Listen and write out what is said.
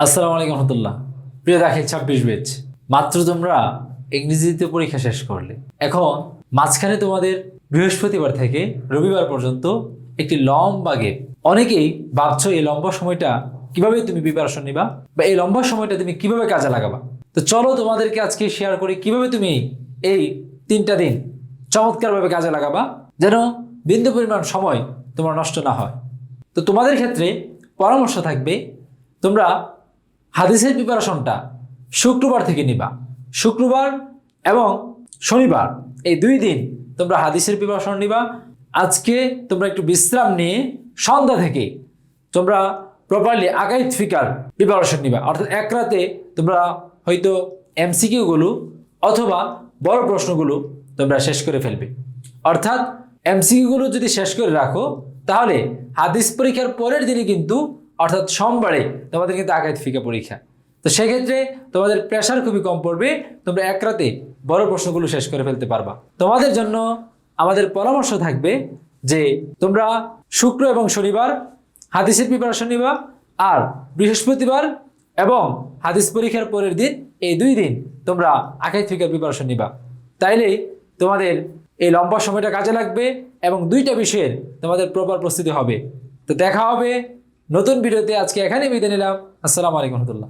আসসালামু আলাইকুম রহমতুল্লাহ। প্রিয় দাখিল 26 ব্যাচ, মাত্র তোমরা ইংরেজিতে পরীক্ষা শেষ করলে। এখন মাঝখানে তোমাদের বৃহস্পতিবার থেকে রবিবার পর্যন্ত একটি লম্বা গেপ। অনেকেই ভাবছো এই লম্বা সময়টা কিভাবে তুমি প্রিপারেশন নিবা বা এই লম্বা সময়টা তুমি কিভাবে কাজে লাগাবা। তো চলো তোমাদেরকে আজকে শেয়ার করি কিভাবে তুমি এই 3টা দিন চমৎকারভাবে কাজে লাগাবা, যেন বিন্দু পরিমাণ সময় তোমার নষ্ট না হয়। তো তোমাদের ক্ষেত্রে পরামর্শ থাকবে, তোমরা হাদিসের প্রিপারেশনটা শুক্রবার থেকে নিবা। শুক্রবার এবং শনিবার এই 2 দিন তোমরা হাদিসের প্রিপারেশন নিবা। আজকে তোমরা একটু বিশ্রাম নিয়ে সন্ধ্যা থেকে তোমরা প্রপারলি আগাইত ফিকার প্রিপারেশন নিবা। অর্থাৎ এক রাতে তোমরা হয়তো এমসিকিউগুলো অথবা বড় প্রশ্নগুলো তোমরা শেষ করে ফেলবে। অর্থাৎ এমসিকিউগুলো যদি শেষ করে রাখো তাহলে হাদিস পরীক্ষার পরের দিনই কিন্তু অর্থাৎ সোমবারে তোমাদের কিন্তু আগাইত ফিকা পরীক্ষা। তো সেক্ষেত্রে তোমাদের প্রেশার খুবই কম পড়বে, তোমরা এক রাতে বড় প্রশ্নগুলো শেষ করে ফেলতে পারবা। তোমাদের জন্য আমাদের পরামর্শ থাকবে যে তোমরা শুক্র এবং শনিবার হাদিসের প্রিপারেশন নিবা, আর বৃহস্পতিবার এবং হাদিস পরীক্ষার পরের দিন এই 2 দিন তোমরা আগাইত ফিকার প্রিপারেশন নিবা। তাইলেই তোমাদের এই লম্বা সময়টা কাজে লাগবে এবং 2টা বিষয়ের তোমাদের প্রপার প্রস্তুতি হবে। তো দেখা হবে নতুন ভিডিওতে। আজকে এখানেই বিদায় নিলাম। আসসালামু আলাইকুম রহমতুল্লাহ।